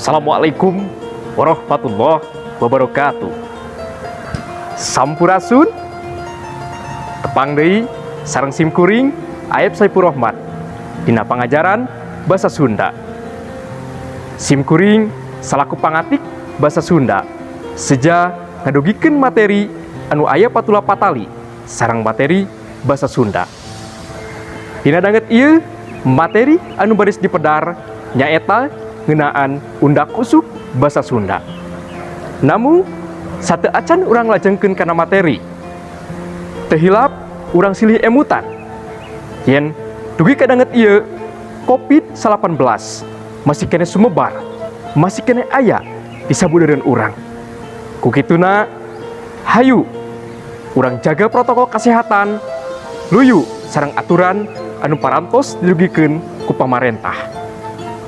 Assalamualaikum warahmatullahi wabarakatuh. Sampurasun tepang deui sareng simkuring Aep Saipur Rahmat dina pangajaran basa Sunda. Simkuring salaku pangatik basa Sunda seja ngadugikeun materi anu aya patula patali sareng materi basa Sunda. Dina danget ieu materi anu baris dipedar nyaeta ngeunaan undak usuk basa Sunda. Namun sate acan urang lajengkeun kana materi. Teu hilap urang silih emutan. Yen dugi kadanget ieu COVID-19 masih kene sumebar, masih kene aya di sabudeureun urang. Ku kituna hayu urang jaga protokol kesehatan, luyu sareng aturan anu parantos dilugikeun ku pamarentah.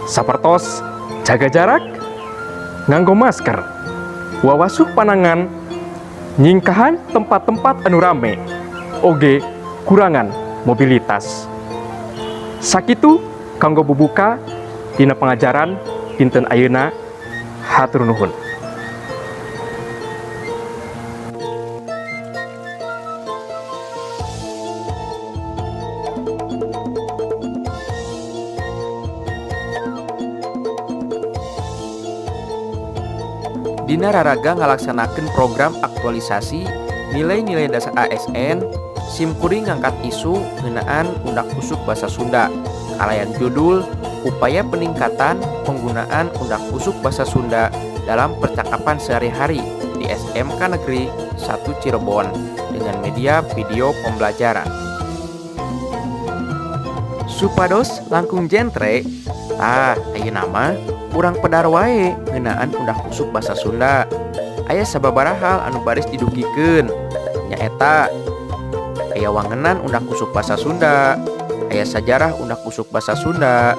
Sapertos jaga jarak, nganggo masker, wawasuh panangan, nyingkahan tempat-tempat anu rame, oge kurangan mobilitas. Sakitu kanggo bubuka dina pangajaran dinten ayeuna, hatur nuhun. Dina raraga ngalaksanakeun program aktualisasi nilai-nilai dasar ASN, simkuring ngangkat isu ngeunaan undak usuk basa Sunda. Kalayan judul upaya peningkatan penggunaan undak usuk basa Sunda dalam percakapan sehari-hari di SMK Negeri 1 Cirebon dengan media video pembelajaran. Supados langkung jentre, ayeuna mah urang pedar wae ngeunaan undak usuk basa Sunda. Aya sababaraha hal anu baris didugikeun, nyaeta aya wangenan undak usuk basa Sunda, aya sajarah undak usuk basa Sunda,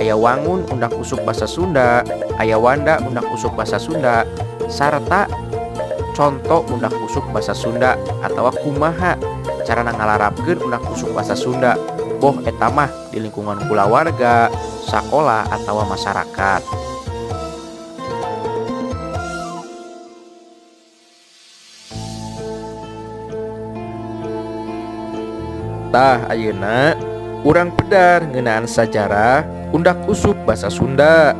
aya wangun undak usuk basa Sunda, aya wanda undak usuk basa Sunda, sarta contoh undak usuk basa Sunda atawa kumaha carana ngalarapkeun undak usuk basa Sunda. Boh eta mah di lingkungan kulawarga, sakola atawa masyarakat. Tah ayeuna urang pedar ngeunaan sajarah undak usuk basa Sunda.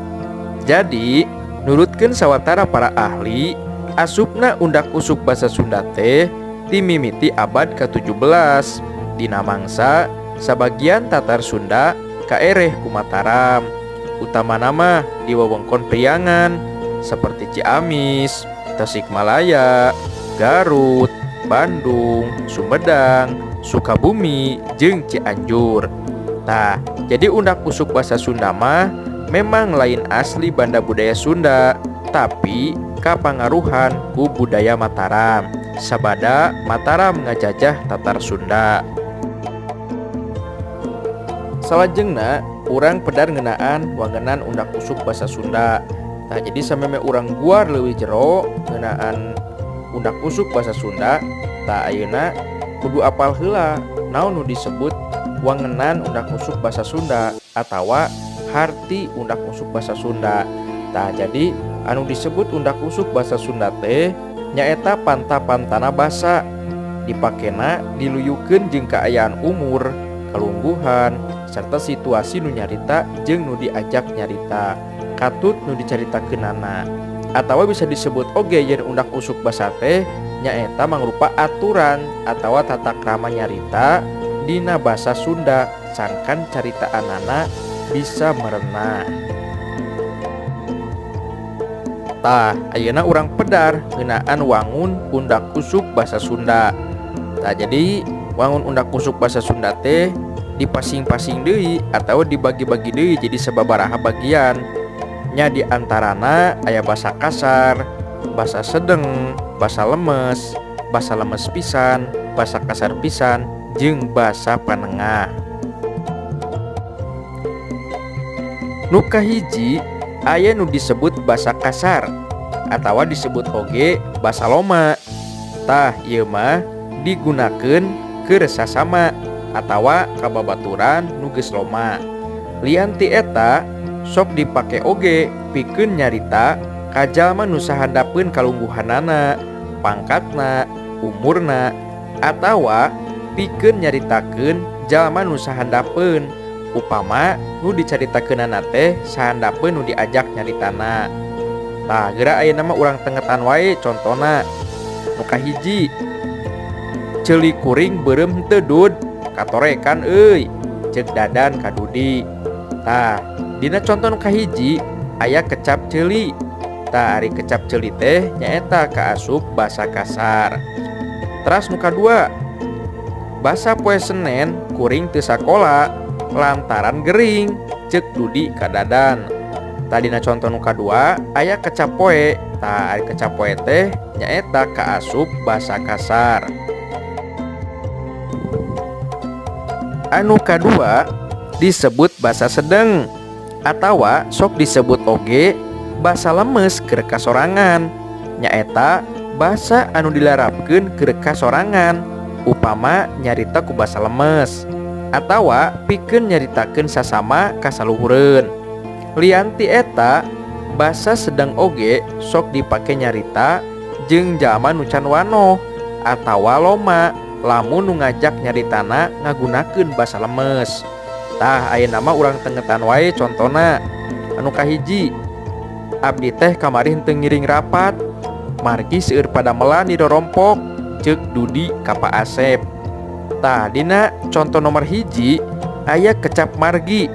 Jadi nurutkeun sawatara para ahli, asupna undak usuk basa Sunda teh timimiti abad ke-17 dina mangsa sabagian Tatar Sunda kaereh ku Mataram, utamana mah di wewengkon Priangan seperti Ciamis, Tasikmalaya, Garut, Bandung, Sumedang, Sukabumi, jeung Cianjur. Tah, jadi undak usuk basa Sunda mah memang lain asli banda budaya Sunda, tapi kapangaruhan ku budaya Mataram. Sabada Mataram ngajajah Tatar Sunda. Salajengna urang pedar ngeunaan wangenan undak usuk basa Sunda. Tah, jadi sameme urang guar leuwih jero ngeunaan undak usuk basa Sunda, tah ayeuna kudu apal heula naon nu disebut wangenan undak usuk basa Sunda atawa harti undak usuk basa Sunda. Tah, jadi anu disebut undak usuk basa Sunda teh nyaeta panta-pantana basa, dipakena diluyukeun jeung kaayaan umur, kalungguhan, serta situasi nu nyarita jeung nu diajak nyarita, katut nu dicaritakeunana. Atawa bisa disebut oge yen undak usuk basa teh nyaeta mangrupa aturan atawa tata krama nyarita dina basa Sunda sangkan caritaanana bisa merenah. Tah, ayeuna urang pedar ngeunaan wangun undak usuk basa Sunda. Tah, jadi wangun undak usuk basa Sunda teh dipasing-pasing deui atawa dibagi-bagi deui jadi sababaraha bagian. Nya di antarana aya basa kasar, basa sedeng, basa lemes pisan, basa kasar pisan, jeung basa panengah. Nu kahiji aya nu disebut basa kasar atawa disebut oge basa loma. Tah, ieu mah digunakeun keur sasama atawa kababaturan nu geus loma. Lian ti eta sok dipake oge pikeun nyarita ka jalma nu sahandapeun kalungguhanana, pangkatna, umurna, atawa pikeun nyaritakeun jalma nu sahandapeun, upama nu dicaritakeunana teh sahandapeun nu diajak nyaritana. Tah geura ayeuna mah urang tengetan wae contona. Nu kahiji, ceuli kuring beureum henteu dud, katorekan euy, ceuk dadan ka Dudi. Tah dina contoh nu kahiji aya kecap ceuli. Tah ari kecap ceuli teh nyaeta kaasup basa kasar. Teras nu kadua, basa poe Senen kuring teu sakola lantaran gering, ceuk Dudi ka Dadan. Tah dina contoh nu kadua aya kecap poe. Tah ari kecap poe teh nyaeta kaasup basa kasar. Anu kadua disebut basa sedeng atawa sok disebut oge basa lemes keur kasorangan, nyaeta basa anu dilarapkeun keur kasorangan, upama nyarita ku basa lemes atawa pikeun nyaritakeun sasama kasaluhureun. Lianti eta basa sedeng oge sok dipake nyarita jeung jalma nu can wanoh atawa loma lamun nu ngajak nyaritana ngagunakeun basa lemes. Tah ayeuna mah urang tengetan wae contona. Anu kahiji, abdi teh kamari henteu ngiring rapat, margi seueur padamelan di dorompok, ceuk Dudi ka Pak Asep. Tah dina contoh nomor hiji aya kecap margi.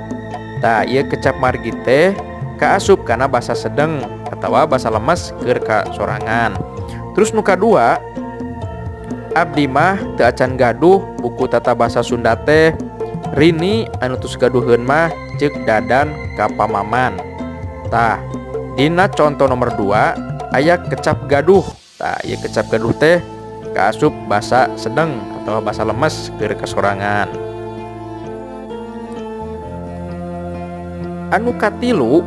Tah ieu kecap margi teh kaasup kana basa sedeng atawa basa lemes keur kasorangan. Terus nu kadua, abdi mah teu acan gaduh buku tata basa Sunda teh, rini anu tus gaduheun mah ceuk Dadan ka Pamaman. Tah dina contoh nomor 2 aya kecap gaduh. Tah ieu kecap gaduh teh kaasup basa sedeng atau basa lemes keur kasorangan. Anu katilu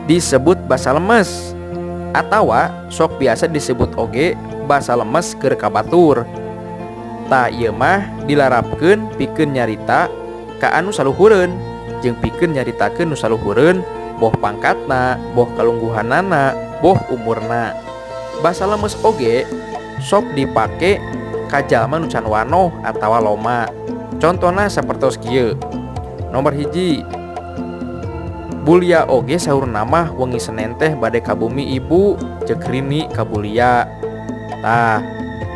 disebut basa lemes atawa sok biasa disebut oge basa lemes keur kabatur. Tah ieu mah dilarapkeun pikeun nyarita ka anu saluhureun jeung pikeun nyaritakeun nu saluhureun, boh pangkatna, boh kalungguhanana, boh umurna. Basa lemes oge sok dipake ka jalma nu can wanoh atawa loma. Contona sapertos kieu. Nomor hiji, bulia oge saurna mah wengi Senen teh bade ka bumi ibu, ceuk rini ka bulia. Tah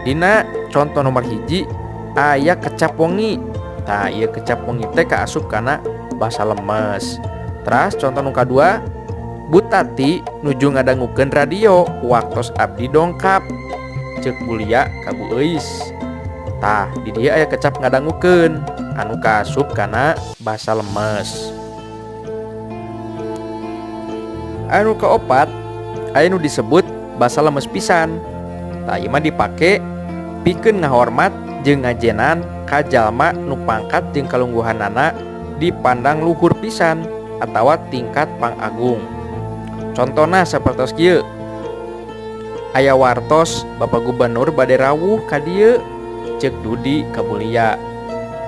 dina contoh nomor hiji aya kecap wengi. Tah ieu kecap wengi teh kaasup kana basa lemes. Teras contoh nu kadua, Butati nuju ngadangukeun radio waktos abdi dongkap, ceuk bulia ka Bu Euis. Tah di dieu aya kecap ngadangukeun anu kaasup kana basa lemes. Anu kaopat aya nu disebut basa lemes pisan. Tah ieu mah dipake pikeun ngahormat jeung ngajenan ka jalma nu pangkat jeung kalungguhanana dipandang luhur pisan atawa tingkat pangagung. Contona sapertos kieu, aya wartos Bapak Gubernur bade rawuh ka dieu, ceuk Dudi ka bulia.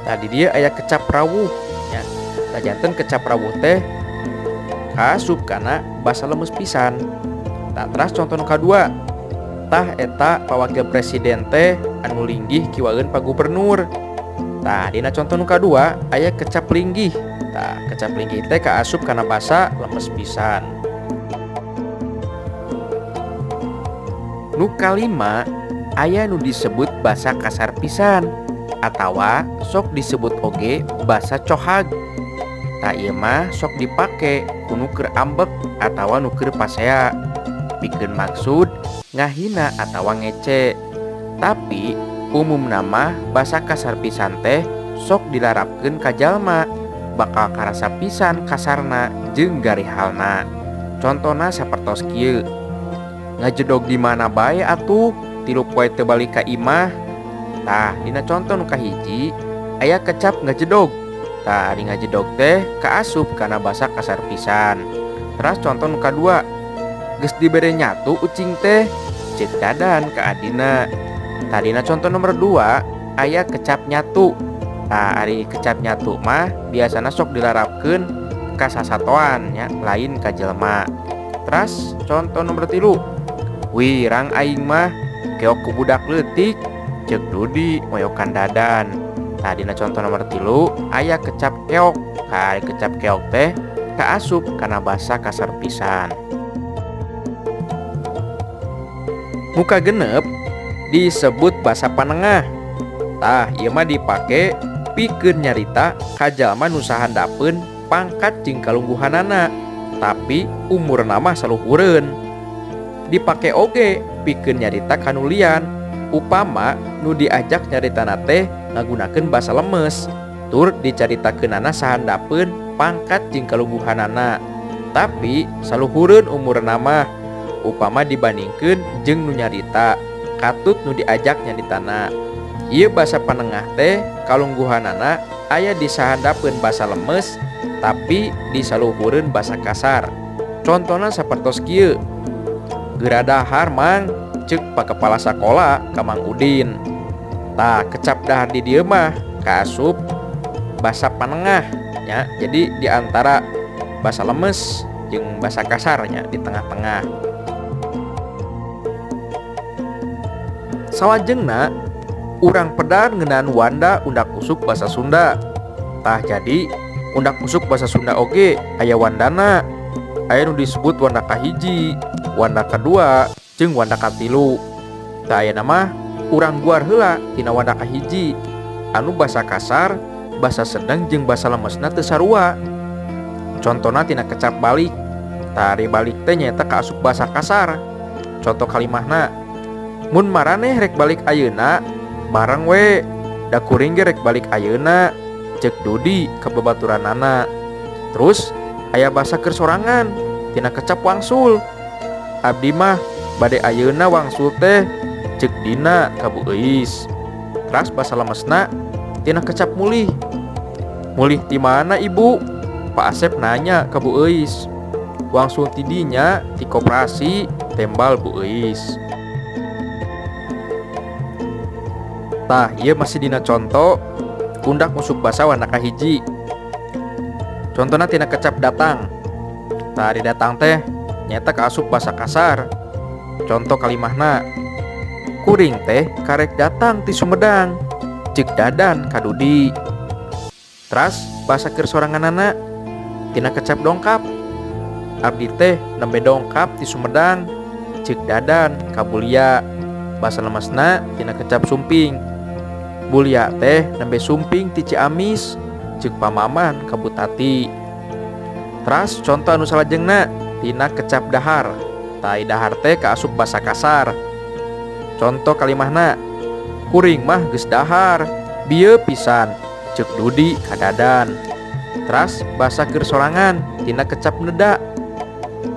Tah di dieu aya kecap rawuh nya. Tah janten kecap rawuh teh kaasup kana basa lemes pisan. Tah teras contoh nu kadua, tah eta pawakil presiden teh anu linggih kiwaeun Pak Gubernur. Tah dina contoh nu kadua aya kecap linggih. Tah kecap linggih teh kaasup kana basa lemes pisan. Nu kalima aya nu disebut basa kasar pisan atawa sok disebut oge basa cohag. Tah ieu mah sok dipake ku nu keur ambek atawa nu keur pasea, pikeun maksud ngahina atawa ngece. Tapi umumna mah basa kasar pisan teh sok dilarapkeun ka jalma bakal karasa pisan kasarna jeung garihalna. Contona sapertos kieu, ngajedog di mana bae atuh, tilu poe teu balik ka imah. Tah dina contoh nu kahiji aya kecap ngajedog. Tah di ngajedog teh kaasup kana basa kasar pisan. Teras contoh nu kadua, geus dibere nyatu ucing teh, ceuk Dadan ka adina. Tah dina contoh nomor 2 aya kecap nyatu. Tah ari kecap nyatu mah biasana sok dilarapkeun kasasatoan nya lain ka jelema. Teras contoh nomor 3, wirang aing mah keok ku budak leutik ceuk Dudi moyokan dadan. Nah dina contoh nomor 3 aya kecap keok. Kecap keok teh kaasup kana basa kasar pisan. Muka genep disebut basa panengah. Tah ieu mah dipake pikeun nyarita ka jalma nu sahandapeun pangkat jeung kalungguhanana, tapi umurna mah saluhureun. Dipake oge pikeun nyarita kanulian, upama nu diajak nyaritana teh ngagunakeun basa lemes, tur dicaritakeunana sahandapeun pangkat jeung kalungguhanana, tapi saluhureun umurna mah, upama dibandingkeun jeung nu nyarita katut nu diajak nyaritana. Ieu basa panengah teh kalungguhanana aya di sahandapeun basa lemes, tapi di saluhureun basa kasar. Contona sapertos kieu, geura dahar mang ceuk pakepala sakola ka Mang Udin. Tah kecap dahar di dieu mah kaasup basa panengah nya, jadi di antara basa lemes jeung basa kasarnya di tengah-tengah. Salajengna urang pedar ngeunaan wanda undak usuk basa Sunda. Tah jadi undak usuk basa Sunda oge aya wandana. Aya nu disebut wanda kahiji, wanda kadua, jeung wanda katilu. Tah aya mah urang guar heula tina wanda kahiji anu basa kasar, basa sedeng jeung basa lemesna teu sarua. Contona tina kecap balik. Tah ari balik teh nyaeta kaasup basa kasar. Contoh kalimahna, mun maraneh rek balik ayeuna bareng we, da kuring ge rek balik ayeuna ceuk Dudi ka babaturanana. Terus aya basa keur sorangan tina kecap wangsul, abdi mah bade ayeuna wangsul teh ceuk dina ka Bu Euis. Teras basa lemesna tina kecap mulih, mulih di mana ibu? Pak Asep nanya ka Bu Euis. Wangsul tidinya di koperasi tembal Bu Euis. Tah ieu masih dina contoh undak musuk basa wanda kahiji. Contona tina kecap datang. Tah ari datang teh nyaeta kaasup basa kasar. Contoh kalimahna, kuring teh karek datang ti Sumedang ceuk dadan ka Dudi. Teras basa keur soranganana tina kecap dongkap. Abdi teh nembe dongkap ti Sumedang ceuk dadan ka Bulia. Basa lemesna tina kecap sumping. Bulia teh nembe sumping ti Ciamis ceuk pamaman ka Bu Tati. Teras contoh anu salajengna tina kecap dahar. Tai dahar teh kaasup basa kasar. Contoh kalimahna, kuring mah geus dahar bieu pisan ceuk Dudi ka dadan. Teras basa keur sorangan tina kecap neda.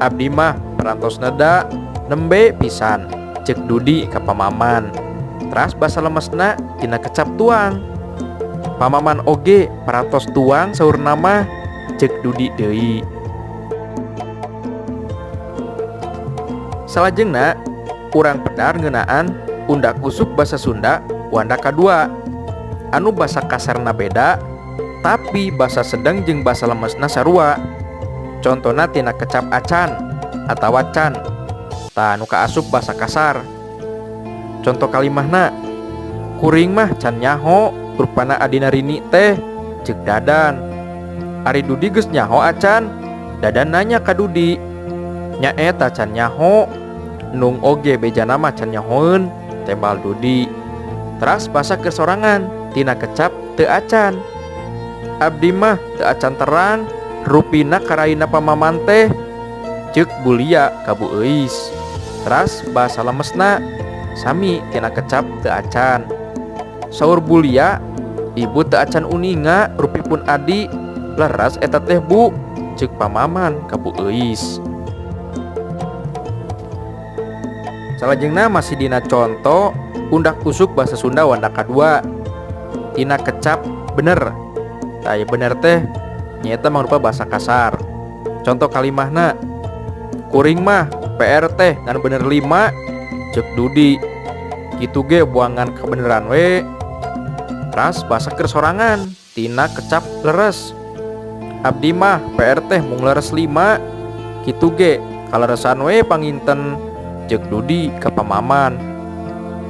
Abdi mah perantos neda nembe pisan ceuk Dudi ka pamaman. Teras basa lemesna tina kecap tuang. Pamaman oge perantos tuang saurna mah ceuk Dudi deui. Salajengna urang pedar ngeunaan undak usuk basa Sunda wanda kadua anu basa kasarna beda tapi basa sedeng jeung basa lemesna sarua. Contona tina kecap acan atawa can. Tah anu kaasup basa kasar. Contoh kalimahna, kuring mah can nyaho rupana adina rini teh ceuk dadan. Ari Dudi geus nyaho acan, dadan nanya ka Dudi, nyaeta can nyaho, nung oge bejana mah can nyahoeun tembal Dudi. Teras basa keur sorangan tina kecap teu acan. Abdi mah teu acan terang rupina karaina pamaman teh ceuk Bulia ka Bu Euis. Teras basa lemesna sami tina kecap teu acan. Saur Bulia, ibu teu acan uninga rupipun adi, leres eta teh Bu ceuk pamaman ka Bu Euis. Salajengna masih dina contoh undak usuk basa Sunda wanda kadua tina kecap bener. Tah bener teh nyaeta mangrupa basa kasar. Contoh kalimahna, kuring mah PR teh ngan bener 5 ceuk Dudi. Kitu ge buangan kebeneran we. Teras basa keur sorangan tina kecap leres. Abdi mah PR teh mung leres 5 kitu ge kaleresan we panginten jeung Dudi ka pamaman.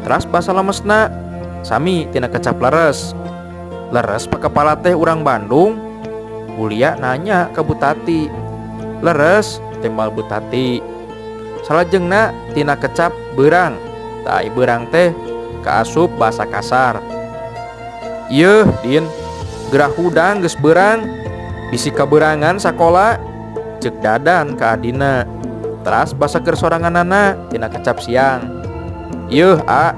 Teras basa lemesna sami tina kecap leres. Leres pa kepala teh urang Bandung. Bulia nanya ke Butati. Leres tembal Butati. Salajengna tina kecap beurang. Da ai beurang teh kaasup basa kasar. Yeuh Din, gerah hudang geus beurang. Bisi kaberangan sakola ceuk Dadan ka adina. Teras basa keur soranganana tina kecap siang. Yeuh A,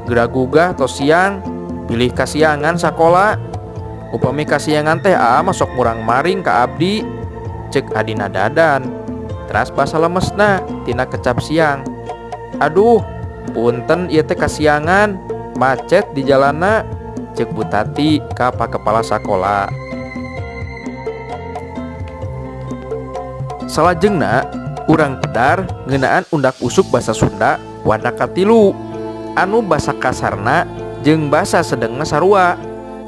gerah gugah tos siang, pilih kasiangan sakola. Upami kasiangan teh A masok murang maring ka abdi, ceuk adina Dadan. Teras basa lemesna tina kecap siang. Aduh, punten ieu teh kasiangan, macet di jalanna, ceuk Butati ka kepala sakola. Salajengna urang pedar ngeunaan undak usuk basa Sunda wanda katilu, anu basa kasarna jeung basa sedengna sarua,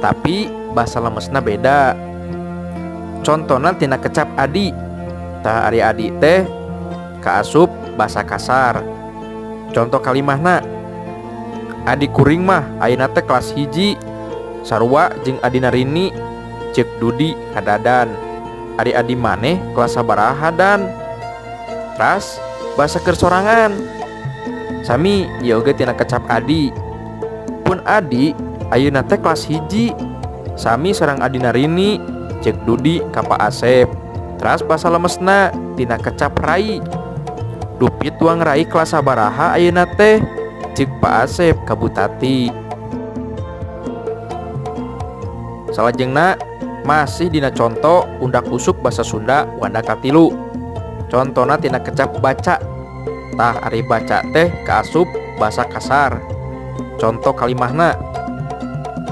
tapi basa lemesna beda. Contona tina kecap adi, tah ari adi teh kaasup basa kasar. Contoh kalimahna, adi kuring mah ayeuna teh kelas 1 sarua jeung adina Rini, ceuk Dudi ka Dadan. Ari adi maneh kelas sabaraha Dan? Teras basa keur sorangan sami ieu oge tina kecap adi. Pun adi ayeuna teh kelas 1 sami sareng adina Rini, ceuk Dudi ka Pak Asep. Teras basa lemesna tina kecap rai. Dupi tuang rai kelas sabaraha ayeuna teh, ceuk Pak Asep ka Butati. Salajengna masih dina contoh undak usuk basa Sunda wanda katilu. Contona tina kecap baca, tah ari baca teh kaasup basa kasar. Contoh kalimahna,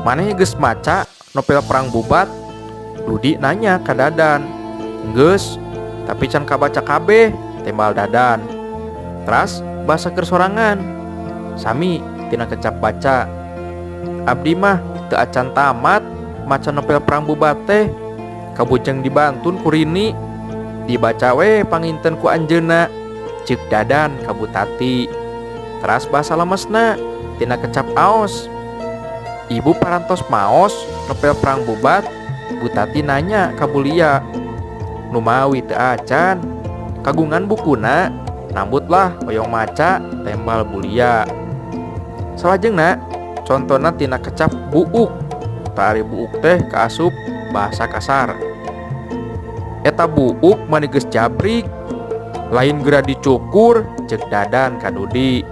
maneh geus maca novel Perang Bubat? Dudi nanya ka Dadan. Geus, tapi can kabaca kabeh, tembal Dadan. Teras basa keur sorangan sami tina kecap baca. Abdi mah teu acan tamat maca novel Perang Bubat teh, kabujeng dibantun ku Rini, dibaca we panginten ku anjeunna, ceuk Dadan ka Butati. Teras basa lemesna tina kecap aos. Ibu parantos maos novel Perang Bubat? Butati nanya ka Bulia. Nu mawi teu acan, kagungan bukuna, nambutlah hoyong maca, tembal Bulia. Salajengna contona tina kecap buuk. Tari buuk teh kaasup bahasa kasar. Eta buuk mani geus jabrik, lain geura dicukur, ceuk Dadan ka Dudi.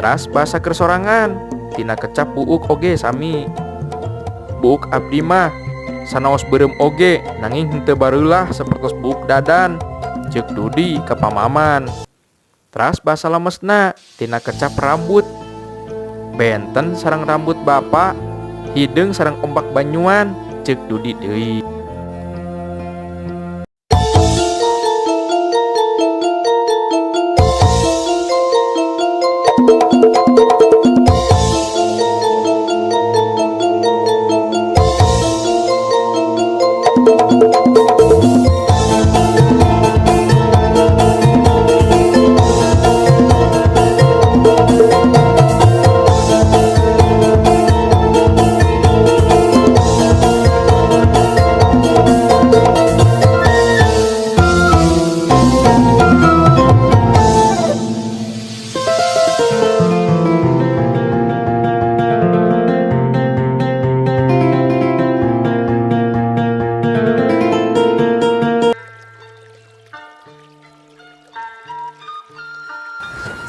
Teras basa keur sorangan tina kecap buuk oge sami. Buuk abdi mah sanaos beureum oge nanging henteu barulah sapertos buuk Dadan, ceuk Dudi ka pamaman. Teras basa lemesna tina kecap rambut. Benten sareng rambut bapa, hideung sareng ombak banyuan, ceuk Dudi deui.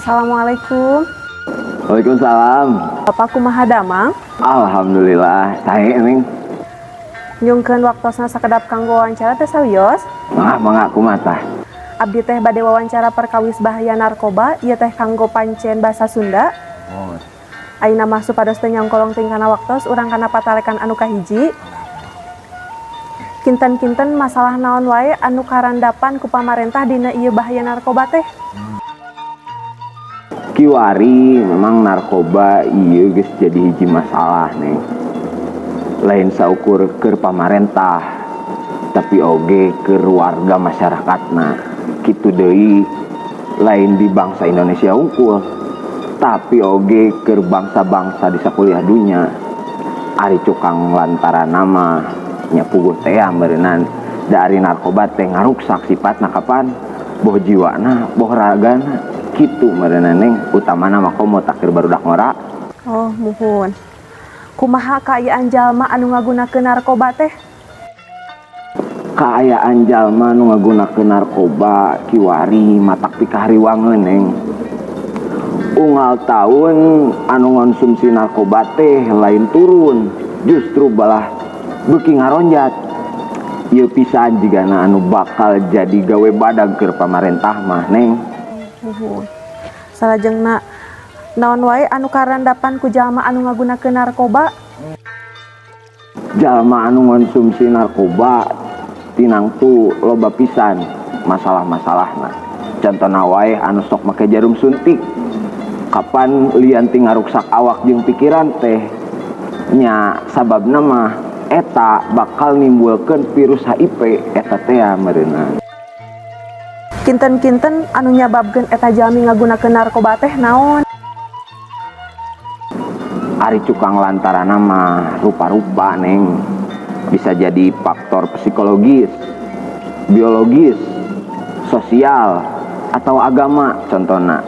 Assalamualaikum. Waalaikumsalam. Bapak kumaha damang? Alhamdulillah, sae Neng. Nyungkeun waktosna sakedap kanggo wawancara teh sawios. Mangga kumaha tah? Abdi teh bade wawancara perkawis bahaya narkoba, ieu teh kanggo pancen basa Sunda. Oh. Ayeuna mah supados teu nyongkolong tingkana waktos urang kana patalekan anu kahiji. Kinten-kinten masalah naon wae anu karandapan ku pamarentah dina ieu bahaya narkoba teh? Kiwari memang narkoba ieu geus jadi hiji masalah Neng. Lain saukur keur pamarentah, tapi oge ke warga masyarakatna kitu deui, lain di bangsa Indonesia unggul tapi oge ke bangsa-bangsa di sakuliah dunya. Ari cukang lantaran nama nyapuguh teh meureunnan dari narkoba teh ngaruksak sifatna kapan boh jiwana boh ragana kitu meureunnan neng, utamana mah komo takdir barudak ngora. Oh muhun. Kumaha kaayaan jalma anu ngagunakeun narkoba teh? Kaayaan jalma nu ngagunakeun narkoba kiwari matak pikahariwangeun neng. Unggal tahun anu ngonsumsi narkoba teh lain turun, justru balah beuki ngaronjat. Ieu pisan jigana anu bakal jadi gawe badag keur pamarentah mah neng. Muhun. Salajengna naon wae anu karandapan ku jalma anu ngagunakeun narkoba? Jalma anu ngonsumsi narkoba tinang tu loba pisan masalah-masalahna. Contohna wae anu sok make jarum suntik. Kapan lian ti ngaruksak awak jeung pikiran teh nya sababna mah eta bakal nimbulkeun virus HIV eta teh meureunna. Kinten-kinten anu nyababkeun eta jalmi ngagunakeun narkoba teh naon? Ari cukang lantaran mah rupa-rupa neng, bisa jadi faktor psikologis, biologis, sosial, atau agama contohna.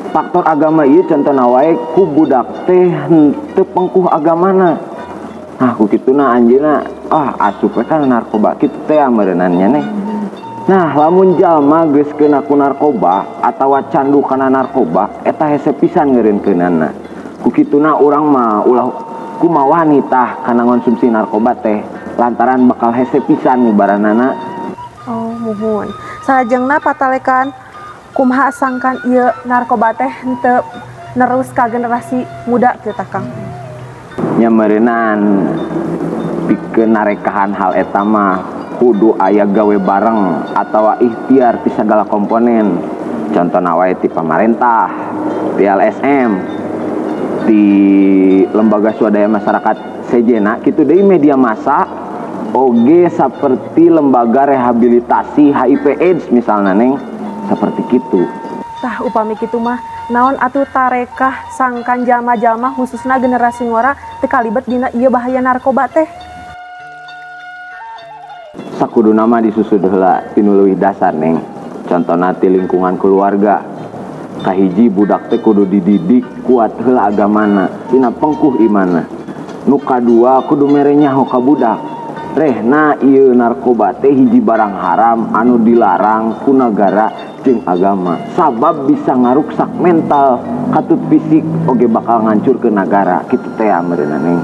Faktor agama ieu contohna wae ku budak teh henteu pengkuh agamana. Nah ku kituna anjeunna asup we kana narkoba kitu teh meureunnan nya neng. Nah lamun jalma geus kena ku narkoba atawa candu kana narkoba eta hese pisan ngeureunkeunanna. Ku kituna urang mah ulah kumaha wanita kana ngonsumsi narkoba teh lantaran bakal hese pisan ngubaranana. Oh muhun. Salajengna patalekan kumaha sangkan ieu narkoba teh henteu nerus ka generasi muda kieu tah Kang. Nya meureunnan pikeun narekahan hal eta mah kudu aya gawe bareng atawa ikhtiar ti sagala komponen. Contohna wae ti pamarentah, ti LSM, di lembaga swadaya masyarakat sejenna kitu deui media massa oge saperti lembaga rehabilitasi HIV AIDS misalna neng. Seperti gitu. Tah upami kitu mah naon atuh tarekah sangkan jalma-jalma khususna generasi ngora teu kalibet dina ieu bahaya narkoba teh? Sakuduna mah disusud heula tinu leuwih dasar neng. Contona ti lingkungan keluarga. Kahiji budak teh kudu dididik kuat heula agamana, tina pengkuh imanna. Nu kadua kudu mere nyaho ka budak. Rehna ieu narkoba teh hiji barang haram anu dilarang ku nagara jeung agama. Sabab bisa ngaruksak mental, katut fisik oge bakal ngancurkeun nagara. Kitu teh meureunna neng.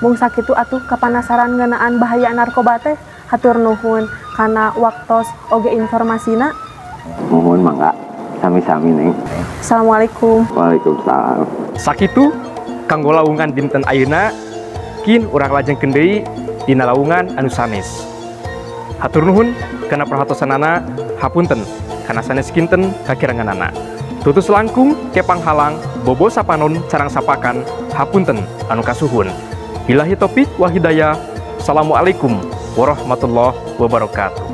Mung sakitu atuh kapanasaran ngeunaan bahaya narkoba teh, hatur nuhun kana waktos oge informasina. Mohon mangga sami-sami neng. Assalamualaikum. Waalaikumsalam. Sakitu kanggo lawungan dinten ayeuna kin urang lajengkeun deui dina lawungan anu sanes. Hatur nuhun kana perhatosanana, hapunten kana sanes kinten kakiranganana. Tutus langkung ke panghalang bobo sapanon carang sapakan, hapunten anu kasuhun. Billahi taufik wal hidayah. Assalamualaikum warahmatullahi wabarakatuh.